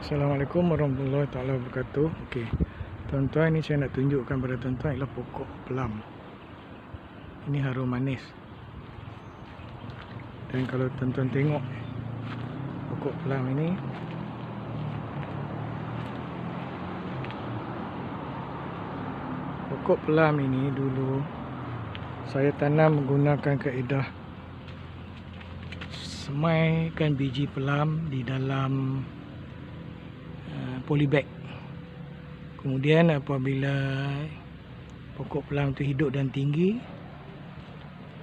Assalamualaikum warahmatullahi taala wabarakatuh. Okey. Tuan-tuan, ni saya nak tunjukkan pada tuan-tuan ialah pokok pelam. Ini harum manis. Dan kalau tuan-tuan tengok pokok pelam ini, pokok pelam ini dulu saya tanam menggunakan kaedah semaikan biji pelam di dalam polybag. Kemudian apabila pokok pelam itu hidup dan tinggi,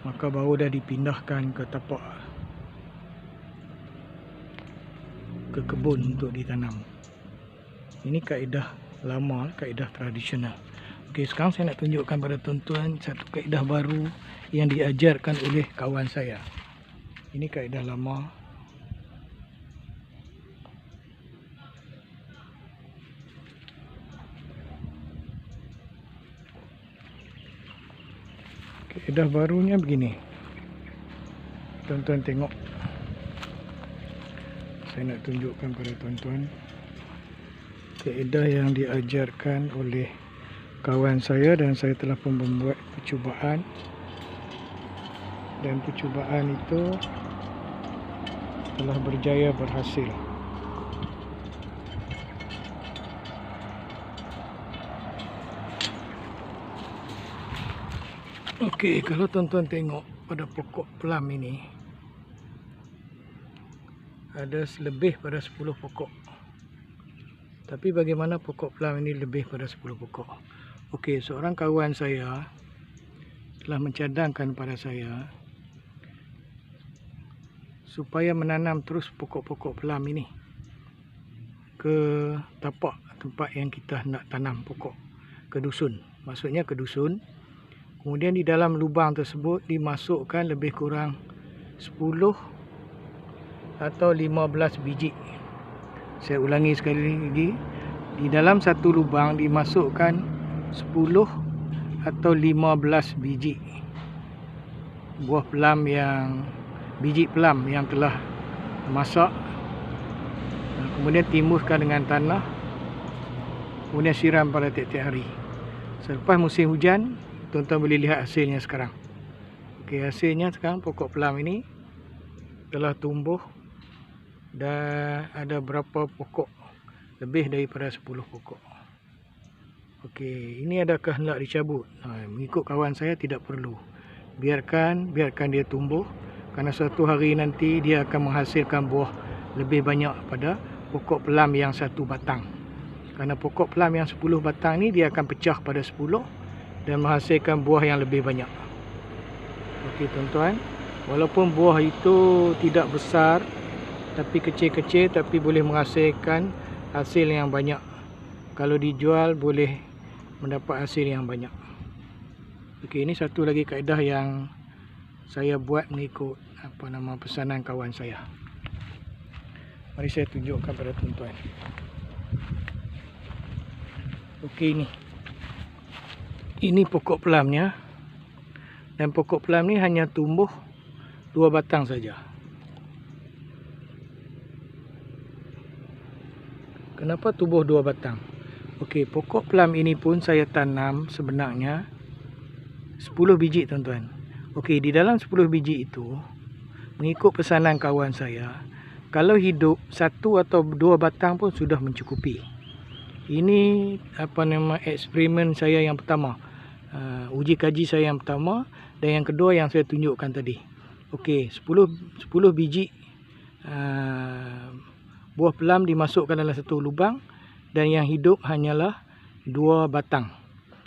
maka baru dah dipindahkan ke tapak ke kebun untuk ditanam. Ini kaedah lama, kaedah tradisional. Okey, sekarang saya nak tunjukkan pada tuan-tuan satu kaedah baru yang diajarkan oleh kawan saya. Ini kaedah lama. Kaedah barunya begini. Tuan-tuan tengok. Saya nak tunjukkan pada tuan-tuan kaedah yang diajarkan oleh kawan saya, dan saya telah pun membuat percubaan, dan percubaan itu telah berjaya berhasil. Okey, kalau tuan-tuan tengok pada pokok pelam ini, ada lebih pada 10 pokok. Tapi bagaimana pokok pelam ini lebih pada 10 pokok? Okey, seorang kawan saya telah mencadangkan pada saya supaya menanam terus pokok-pokok pelam ini ke tapak tempat yang kita nak tanam pokok, ke dusun. Maksudnya ke dusun. Kemudian di dalam lubang tersebut dimasukkan lebih kurang 10 atau 15 biji. Saya ulangi sekali lagi. Di dalam satu lubang dimasukkan 10 atau 15 biji buah pelam biji pelam yang telah masak. Kemudian timbuskan dengan tanah. Kemudian siram pada tiap-tiap hari. Selepas musim hujan, tuan-tuan boleh lihat hasilnya sekarang. Okey, hasilnya sekarang pokok pelam ini telah tumbuh dan ada berapa pokok, lebih daripada 10 pokok. Okey, ini adakah hendak dicabut? Mengikut kawan saya tidak perlu. Biarkan dia tumbuh, kerana suatu hari nanti dia akan menghasilkan buah lebih banyak pada pokok pelam yang satu batang. Kerana pokok pelam yang 10 batang ni dia akan pecah pada 10 dan menghasilkan buah yang lebih banyak. Okey tuan-tuan, walaupun buah itu tidak besar tapi kecil-kecil, tapi boleh menghasilkan hasil yang banyak. Kalau dijual boleh mendapat hasil yang banyak. Okey, ini satu lagi kaedah yang saya buat mengikut pesanan kawan saya. Mari saya tunjukkan pada tuan-tuan. Okey, ini pokok pelamnya, dan pokok pelam ni hanya tumbuh 2 batang saja. Kenapa tumbuh 2 batang? Okey, pokok pelam ini pun saya tanam sebenarnya 10 biji tuan-tuan. Okey, di dalam 10 biji itu, mengikut pesanan kawan saya, kalau hidup 1 atau 2 batang pun sudah mencukupi. Ini eksperimen saya yang pertama, uji kaji saya yang pertama, dan yang kedua yang saya tunjukkan tadi. Okey, 10 biji buah pelam dimasukkan dalam satu lubang, dan yang hidup hanyalah 2 batang.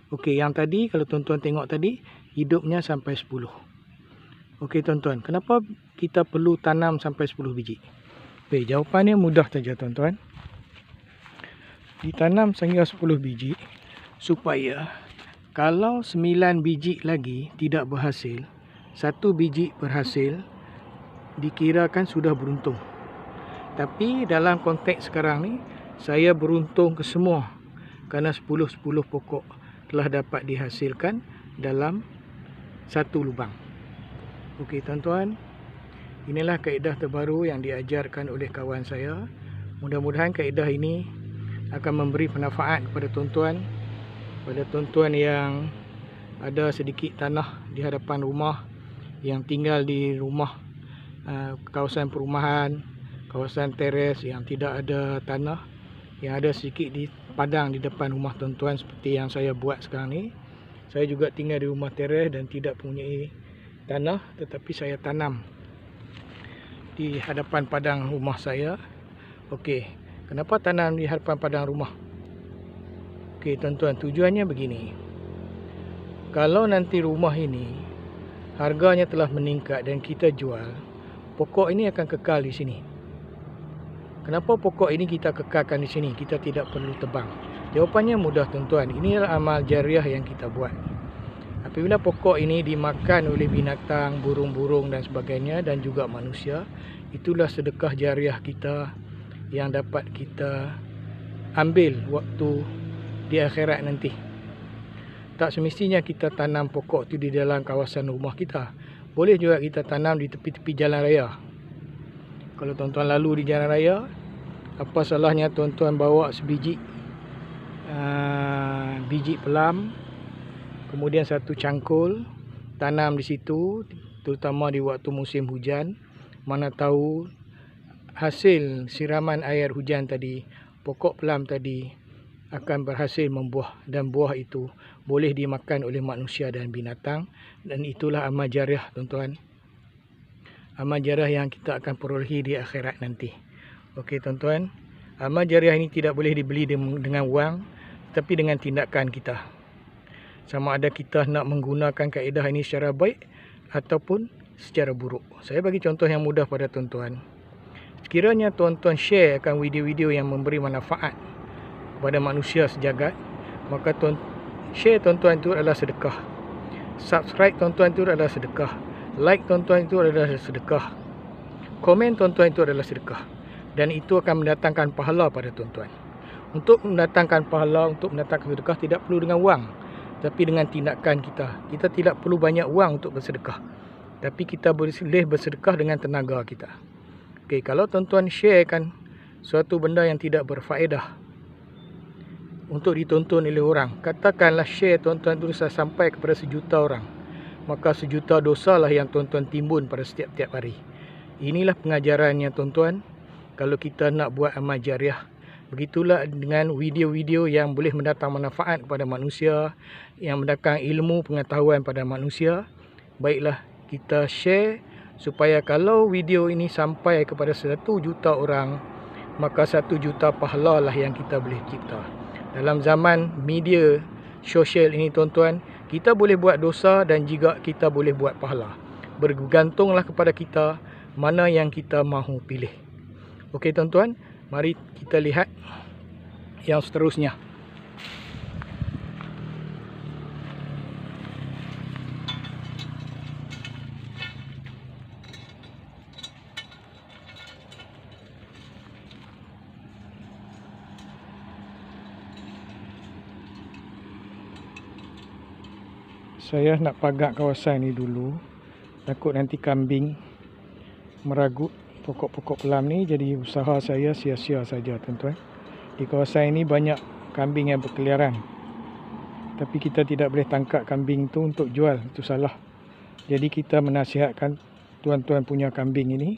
Okey, yang tadi kalau tuan-tuan tengok tadi, hidupnya sampai 10. Okey tuan-tuan, kenapa kita perlu tanam sampai 10 biji? Baik, jawapannya mudah saja tuan-tuan. Ditanam sehingga 10 biji supaya kalau 9 biji lagi tidak berhasil, 1 biji berhasil, dikirakan sudah beruntung. Tapi dalam konteks sekarang ni, saya beruntung ke semua, kerana 10 pokok telah dapat dihasilkan dalam satu lubang. Okey tuan-tuan, inilah kaedah terbaru yang diajarkan oleh kawan saya Mudah-mudahan kaedah ini akan memberi manfaat kepada tuan-tuan, yang ada sedikit tanah di hadapan rumah, yang tinggal di rumah kawasan perumahan, kawasan teres yang tidak ada tanah, yang ada sedikit di padang di depan rumah tuan-tuan seperti yang saya buat sekarang ni. Saya juga tinggal di rumah teres dan tidak mempunyai tanah, tetapi saya tanam di hadapan padang rumah saya. Okey, kenapa tanam di hadapan padang rumah? Okey tuan-tuan, tujuannya begini. Kalau nanti rumah ini harganya telah meningkat dan kita jual, pokok ini akan kekal di sini. Kenapa pokok ini kita kekalkan di sini? Kita tidak perlu tebang. Jawapannya mudah tuan-tuan. Inilah amal jariah yang kita buat. Apabila pokok ini dimakan oleh binatang, burung-burung dan sebagainya, dan juga manusia, itulah sedekah jariah kita yang dapat kita ambil waktu di akhirat nanti. Tak semestinya kita tanam pokok itu di dalam kawasan rumah kita. Boleh juga kita tanam di tepi-tepi jalan raya. Kalau tuan-tuan lalu di jalan raya, apa salahnya tuan-tuan bawa sebiji biji pelam, kemudian satu cangkul, tanam di situ, terutama di waktu musim hujan. Mana tahu hasil siraman air hujan tadi, pokok pelam tadi akan berhasil membuah, dan buah itu boleh dimakan oleh manusia dan binatang. Dan itulah amal jariah tuan-tuan, amal jariah yang kita akan perolehi di akhirat nanti. Okey tuan-tuan, amal jariah ini tidak boleh dibeli dengan wang, tapi dengan tindakan kita. Sama ada kita nak menggunakan kaedah ini secara baik ataupun secara buruk. Saya bagi contoh yang mudah pada tuan-tuan. Sekiranya tuan-tuan share akan video-video yang memberi manfaat kepada manusia sejagat, maka share tuan-tuan itu adalah sedekah. Subscribe tuan-tuan itu adalah sedekah. Like tuan-tuan itu adalah sedekah. Komen tuan-tuan itu adalah sedekah. Dan itu akan mendatangkan pahala pada tuan-tuan. Untuk mendatangkan pahala, untuk mendatangkan sedekah tidak perlu dengan wang, tapi dengan tindakan kita. Kita tidak perlu banyak wang untuk bersedekah, tapi kita boleh bersedekah dengan tenaga kita. Okey, kalau tuan-tuan sharekan suatu benda yang tidak berfaedah untuk ditonton oleh orang, katakanlah share tuan-tuan itu sampai kepada 1 juta orang, maka 1 juta dosa lah yang tuan-tuan timbun pada setiap-tiap hari. Inilah pengajarannya tuan-tuan kalau kita nak buat amal jariah. Begitulah dengan video-video yang boleh mendatang manfaat kepada manusia, yang mendatang ilmu pengetahuan pada manusia. Baiklah kita share supaya kalau video ini sampai kepada 1 juta orang, maka 1 juta pahala lah yang kita boleh cipta. Dalam zaman media sosial ini tuan-tuan, kita boleh buat dosa dan juga kita boleh buat pahala. Bergantunglah kepada kita mana yang kita mahu pilih. Okey tuan-tuan, mari kita lihat yang seterusnya. Saya nak pagak kawasan ini dulu, takut nanti kambing meragut pokok-pokok pelam ni, jadi usaha saya sia-sia saja tuan-tuan. Di kawasan ini banyak kambing yang berkeliaran, tapi kita tidak boleh tangkap kambing tu untuk jual, itu salah. Jadi kita menasihatkan tuan-tuan punya kambing ini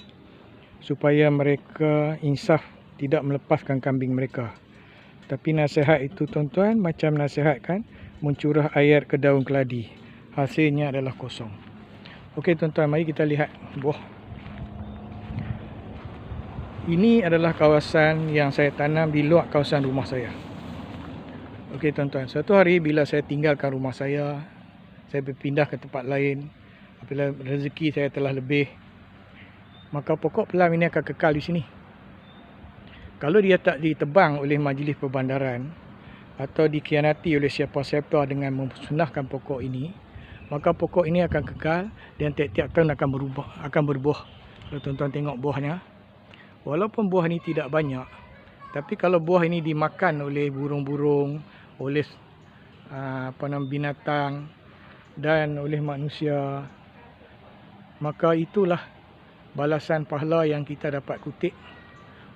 supaya mereka insaf, tidak melepaskan kambing mereka. Tapi nasihat itu tuan-tuan macam nasihatkan mencurah air ke daun keladi, hasilnya adalah kosong. Okey tuan-tuan, mari kita lihat buah. Ini adalah kawasan yang saya tanam di luar kawasan rumah saya. Okey tuan-tuan, suatu hari bila saya tinggalkan rumah saya berpindah ke tempat lain, apabila rezeki saya telah lebih, maka pokok pelam ini akan kekal di sini. Kalau dia tak ditebang oleh majlis perbandaran atau dikhianati oleh siapa-siapa dengan memusnahkan pokok ini, maka pokok ini akan kekal dan tiap-tiap tahun akan berbuah. Kalau tuan-tuan tengok buahnya, walaupun buah ini tidak banyak, tapi kalau buah ini dimakan oleh burung-burung, oleh binatang dan oleh manusia, maka itulah balasan pahala yang kita dapat kutip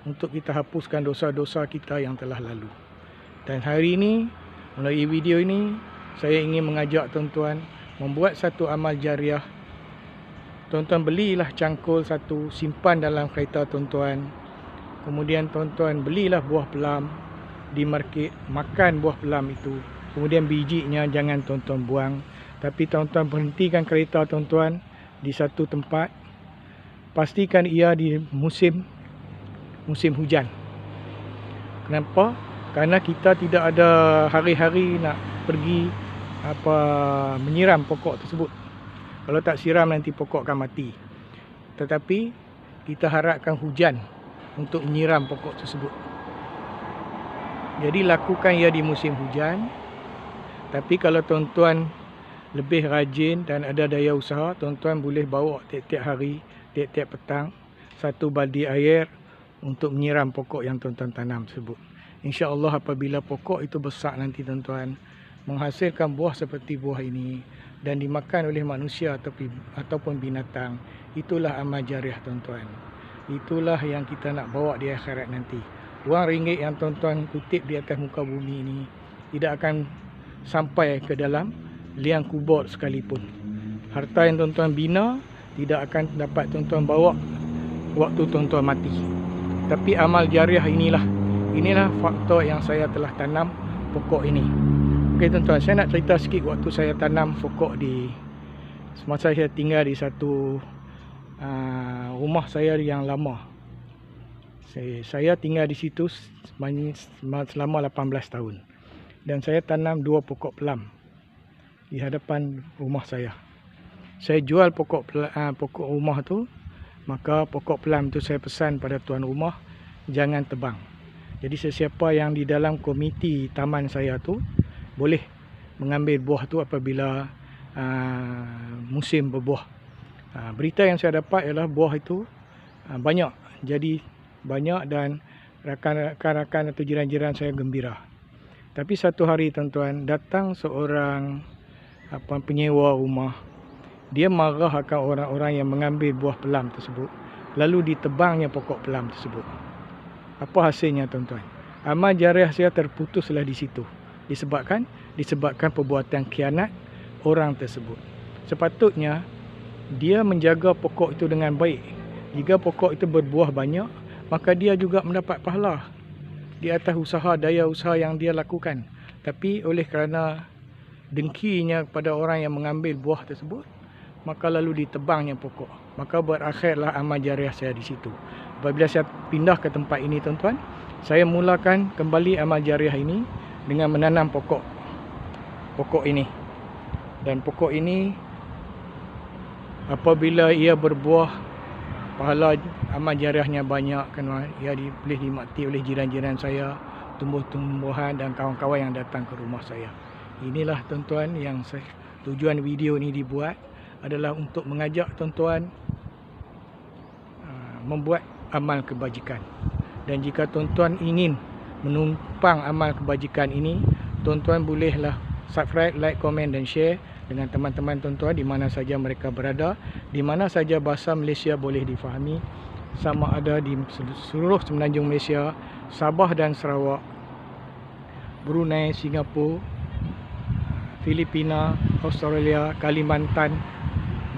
untuk kita hapuskan dosa-dosa kita yang telah lalu. Dan hari ini, melalui video ini, saya ingin mengajak tuan-tuan membuat satu amal jariah. Tuan-tuan belilah cangkul satu, simpan dalam kereta tuan-tuan. Kemudian tuan-tuan belilah buah pelam di market, makan buah pelam itu. Kemudian bijinya jangan tuan-tuan buang, tapi tuan-tuan berhentikan kereta tuan-tuan di satu tempat. Pastikan ia di musim hujan. Kenapa? Kerana kita tidak ada hari-hari nak pergi menyiram pokok tersebut. Kalau tak siram nanti pokok akan mati. Tetapi kita harapkan hujan untuk menyiram pokok tersebut. Jadi lakukan ia di musim hujan. Tapi kalau tuan-tuan lebih rajin dan ada daya usaha, tuan-tuan boleh bawa tiap-tiap hari, tiap-tiap petang satu baldi air untuk menyiram pokok yang tuan-tuan tanam tersebut. InsyaAllah apabila pokok itu besar nanti tuan-tuan, menghasilkan buah seperti buah ini dan dimakan oleh manusia ataupun binatang, itulah amal jariah tuan-tuan. Itulah yang kita nak bawa di akhirat nanti. Wang ringgit yang tuan-tuan kutip di atas muka bumi ini tidak akan sampai ke dalam liang kubur sekalipun. Harta yang tuan-tuan bina tidak akan dapat tuan-tuan bawa waktu tuan-tuan mati. Tapi amal jariah inilah faktor yang saya telah tanam pokok ini. Okey tuan-tuan, saya nak cerita sikit waktu saya tanam pokok semasa saya tinggal di satu rumah saya yang lama. Saya tinggal di situ selama 18 tahun. Dan saya tanam 2 pokok pelam di hadapan rumah saya. Saya jual pokok rumah tu, maka pokok pelam tu saya pesan pada tuan rumah jangan tebang. Jadi sesiapa yang di dalam komiti taman saya tu boleh mengambil buah tu apabila musim berbuah. Berita yang saya dapat ialah buah itu banyak. Jadi banyak dan rakan-rakan atau jiran-jiran saya gembira. Tapi satu hari tuan-tuan, datang seorang penyewa rumah. Dia marah akan orang-orang yang mengambil buah pelam tersebut, lalu ditebangnya pokok pelam tersebut. Apa hasilnya tuan-tuan? Amal jariah saya terputuslah di situ. Disebabkan perbuatan khianat orang tersebut. Sepatutnya dia menjaga pokok itu dengan baik. Jika pokok itu berbuah banyak, maka dia juga mendapat pahala di atas daya usaha yang dia lakukan. Tapi oleh kerana dengkinya kepada orang yang mengambil buah tersebut, maka lalu ditebangnya pokok. Maka berakhirlah amal jariah saya di situ. Apabila saya pindah ke tempat ini tuan-tuan, saya mulakan kembali amal jariah ini dengan menanam pokok ini. Dan pokok ini apabila ia berbuah, pahala amal jariahnya banyak, kerana ia boleh dinikmati oleh jiran-jiran saya, tumbuh-tumbuhan dan kawan-kawan yang datang ke rumah saya. Inilah tuan-tuan yang tujuan video ini dibuat adalah untuk mengajak tuan-tuan membuat amal kebajikan. Dan jika tuan-tuan ingin menumpang amal kebajikan ini, tuan-tuan bolehlah subscribe, like, komen dan share dengan teman-teman tuan-tuan di mana saja mereka berada, di mana saja bahasa Malaysia boleh difahami, sama ada di seluruh semenanjung Malaysia, Sabah dan Sarawak, Brunei, Singapura, Filipina, Australia, Kalimantan,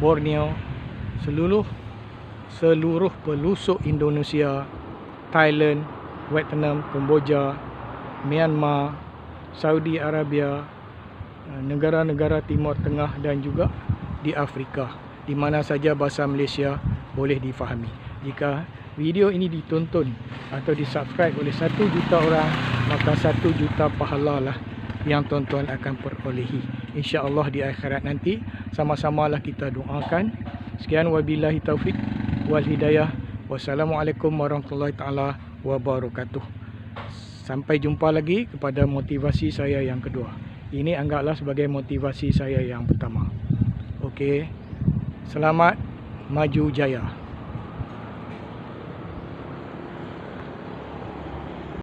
Borneo, seluruh pelosok Indonesia, Thailand, Vietnam, Kemboja, Myanmar, Saudi Arabia, negara-negara Timur Tengah dan juga di Afrika, di mana saja bahasa Malaysia boleh difahami. Jika video ini ditonton atau disubscribe oleh 1 juta orang, maka 1 juta pahala lah yang tuan-tuan akan perolehi. InsyaAllah di akhirat nanti sama-samalah kita doakan. Sekian, wabillahi taufik wal hidayah. Wassalamualaikum warahmatullahi taala wabarakatuh. Sampai jumpa lagi kepada motivasi saya yang kedua. Ini anggaplah sebagai motivasi saya yang pertama. Okey. Selamat, maju jaya.